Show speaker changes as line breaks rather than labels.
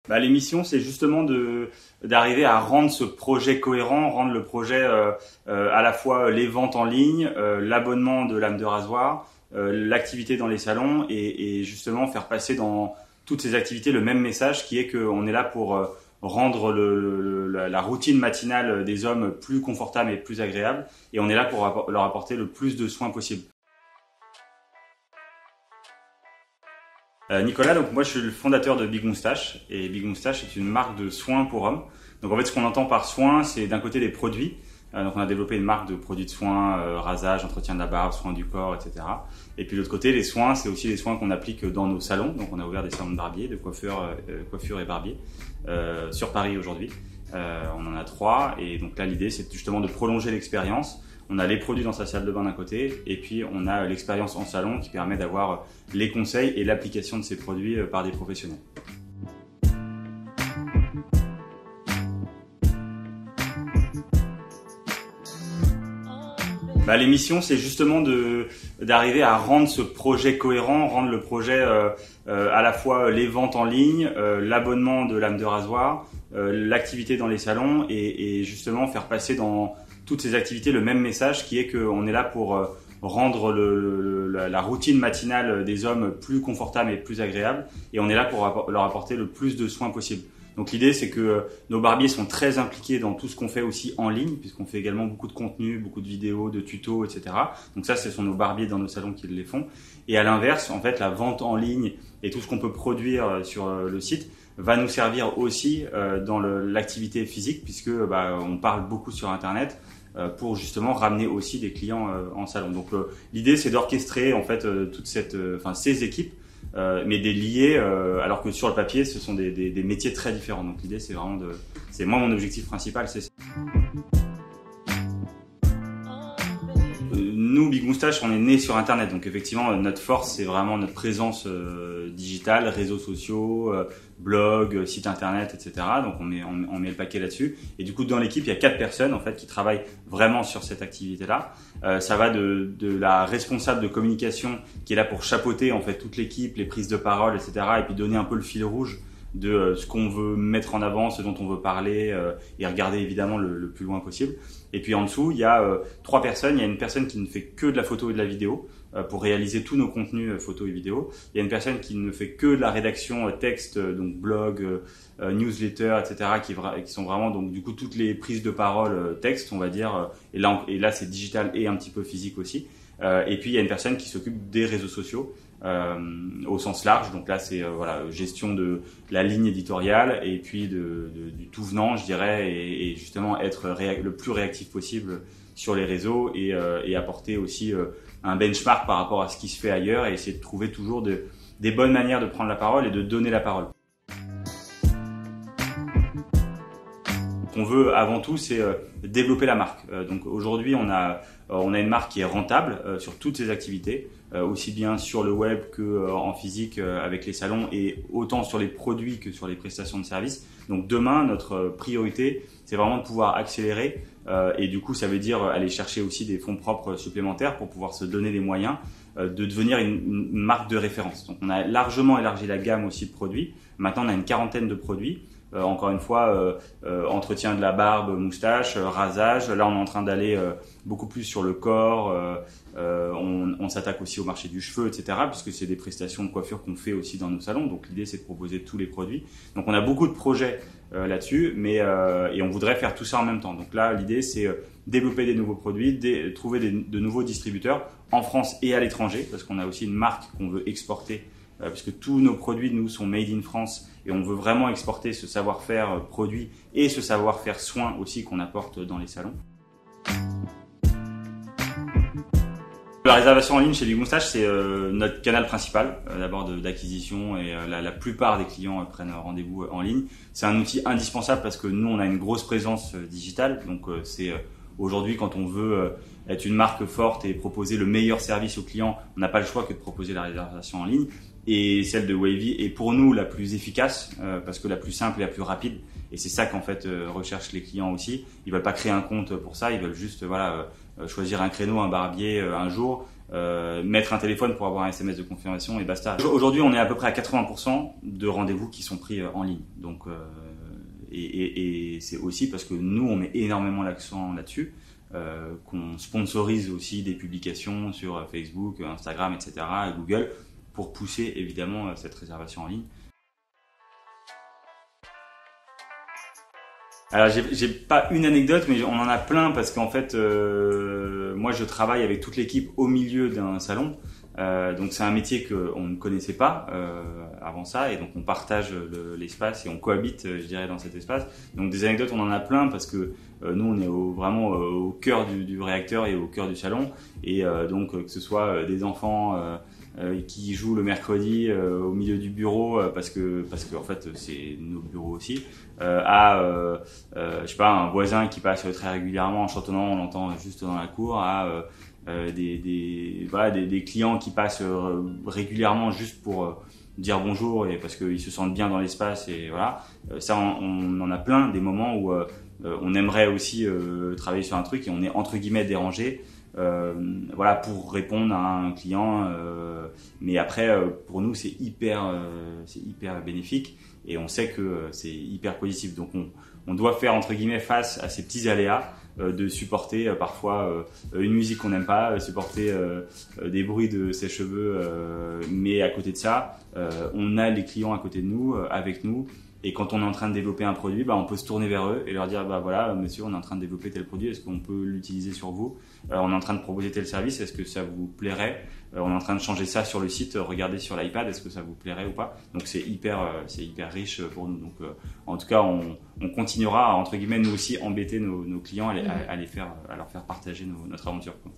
L'émission, c'est justement d'arriver à rendre ce projet cohérent, rendre le projet à la fois les ventes en ligne, l'abonnement de lame de rasoir, l'activité dans les salons et justement faire passer dans toutes ces activités le même message qui est qu'on est là pour rendre la routine matinale des hommes plus confortable et plus agréable et on est là pour leur apporter le plus de soins possible. Nicolas, donc moi je suis le fondateur de Big Moustache et Big Moustache est une marque de soins pour hommes. Donc en fait ce qu'on entend par soins, c'est d'un côté des produits. Donc on a développé une marque de produits de soins, rasage, entretien de la barbe, soins du corps, etc. Et puis de l'autre côté, les soins, c'est aussi les soins qu'on applique dans nos salons. Donc on a ouvert des salons de barbier, de coiffure et barbier sur Paris aujourd'hui. On en a 3 et donc là l'idée c'est justement de prolonger l'expérience. On a les produits dans sa salle de bain d'un côté et puis on a l'expérience en salon qui permet d'avoir les conseils et l'application de ces produits par des professionnels. L'émission, c'est justement d'arriver à rendre ce projet cohérent, rendre le projet à la fois les ventes en ligne, l'abonnement de lame de rasoir, l'activité dans les salons et justement faire passer dans toutes ces activités le même message qui est qu'on est là pour rendre la routine matinale des hommes plus confortable et plus agréable et on est là pour leur apporter le plus de soins possible. Donc l'idée c'est que nos barbiers sont très impliqués dans tout ce qu'on fait aussi en ligne puisqu'on fait également beaucoup de contenu, beaucoup de vidéos, de tutos, etc. Donc ça ce sont nos barbiers dans nos salons qui les font. Et à l'inverse, en fait la vente en ligne et tout ce qu'on peut produire sur le site va nous servir aussi dans l'activité physique puisque on parle beaucoup sur internet pour justement ramener aussi des clients en salon. Donc l'idée c'est d'orchestrer en fait ces équipes mais des liés alors que sur le papier ce sont des métiers très différents. Donc l'idée c'est vraiment c'est moi mon objectif principal c'est ça. Nous, Big Moustache, on est né sur Internet, donc effectivement notre force c'est vraiment notre présence digitale, réseaux sociaux, blog, site internet, etc. Donc on met le paquet là-dessus. Et du coup dans l'équipe il y a 4 personnes en fait qui travaillent vraiment sur cette activité-là. Ça va de la responsable de communication qui est là pour chapeauter en fait toute l'équipe, les prises de parole, etc. Et puis donner un peu le fil rouge de ce qu'on veut mettre en avant, ce dont on veut parler et regarder évidemment le plus loin possible. Et puis en dessous, il y a 3 personnes. Il y a une personne qui ne fait que de la photo et de la vidéo pour réaliser tous nos contenus photo et vidéo. Il y a une personne qui ne fait que de la rédaction texte, donc blog, newsletter, etc. qui sont vraiment donc du coup toutes les prises de parole texte, on va dire. Et là c'est digital et un petit peu physique aussi. Et puis il y a une personne qui s'occupe des réseaux sociaux. Au sens large, donc là c'est gestion de la ligne éditoriale et puis du tout venant je dirais et justement être le plus réactif possible sur les réseaux et apporter aussi un benchmark par rapport à ce qui se fait ailleurs et essayer de trouver toujours des bonnes manières de prendre la parole et de donner la parole. Ce qu'on veut avant tout c'est développer la marque. Donc aujourd'hui on a une marque qui est rentable sur toutes ses activités, aussi bien sur le web qu'en physique avec les salons et autant sur les produits que sur les prestations de services. Donc demain, notre priorité, c'est vraiment de pouvoir accélérer et du coup, ça veut dire aller chercher aussi des fonds propres supplémentaires pour pouvoir se donner les moyens de devenir une marque de référence. Donc on a largement élargi la gamme aussi de produits. Maintenant, on a une 40aine de produits. Encore une fois, entretien de la barbe, moustache, rasage. Là, on est en train d'aller beaucoup plus sur le corps. On s'attaque aussi au marché du cheveu, etc. Puisque c'est des prestations de coiffure qu'on fait aussi dans nos salons. Donc l'idée, c'est de proposer tous les produits. Donc on a beaucoup de projets là-dessus, et on voudrait faire tout ça en même temps. Donc là, l'idée, c'est développer des nouveaux produits, trouver de nouveaux distributeurs en France et à l'étranger, parce qu'on a aussi une marque qu'on veut exporter. Puisque tous nos produits, nous, sont made in France et on veut vraiment exporter ce savoir-faire produit et ce savoir-faire soin aussi qu'on apporte dans les salons. La réservation en ligne chez Big Moustache, c'est notre canal principal d'abord d'acquisition et la plupart des clients prennent rendez-vous en ligne. C'est un outil indispensable parce que nous, on a une grosse présence digitale. Donc c'est aujourd'hui quand on veut être une marque forte et proposer le meilleur service aux clients, on n'a pas le choix que de proposer la réservation en ligne. Et celle de Wavy est pour nous la plus efficace parce que la plus simple et la plus rapide. Et c'est ça qu'en fait recherchent les clients aussi. Ils veulent pas créer un compte pour ça, ils veulent juste choisir un créneau, un barbier un jour, mettre un téléphone pour avoir un SMS de confirmation et basta. Aujourd'hui, on est à peu près à 80% de rendez-vous qui sont pris en ligne. Donc, et c'est aussi parce que nous, on met énormément l'accent là-dessus, qu'on sponsorise aussi des publications sur Facebook, Instagram, etc., et Google, pour pousser évidemment cette réservation en ligne. Alors j'ai pas une anecdote, mais on en a plein parce qu'en fait, moi je travaille avec toute l'équipe au milieu d'un salon. Donc c'est un métier qu'on ne connaissait pas avant ça, et donc on partage l'espace et on cohabite, je dirais, dans cet espace. Donc des anecdotes, on en a plein parce que nous on est vraiment au cœur du réacteur et au cœur du salon, et donc que ce soit des enfants qui jouent le mercredi au milieu du bureau parce que en fait c'est nos bureaux aussi, je sais pas, un voisin qui passe très régulièrement en chantonnant, on l'entend juste dans la cour, à des clients qui passent régulièrement juste pour dire bonjour et parce qu'ils se sentent bien dans l'espace, et voilà. Ça on en a plein, des moments où on aimerait aussi travailler sur un truc et on est entre guillemets dérangé, voilà, pour répondre à un client, mais après pour nous c'est hyper bénéfique, et on sait que c'est hyper positif. Donc on doit faire entre guillemets face à ces petits aléas, de supporter parfois une musique qu'on n'aime pas, supporter des bruits de sèche-cheveux, mais à côté de ça, on a les clients à côté de nous, avec nous. Et quand on est en train de développer un produit, on peut se tourner vers eux et leur dire, voilà, monsieur, on est en train de développer tel produit, est-ce qu'on peut l'utiliser sur vous? On est en train de proposer tel service, est-ce que ça vous plairait? On est en train de changer ça sur le site, regardez sur l'iPad, est-ce que ça vous plairait ou pas? Donc c'est hyper riche pour nous. Donc en tout cas, on continuera à, entre guillemets, nous aussi embêter nos clients, à leur faire partager notre aventure, quoi.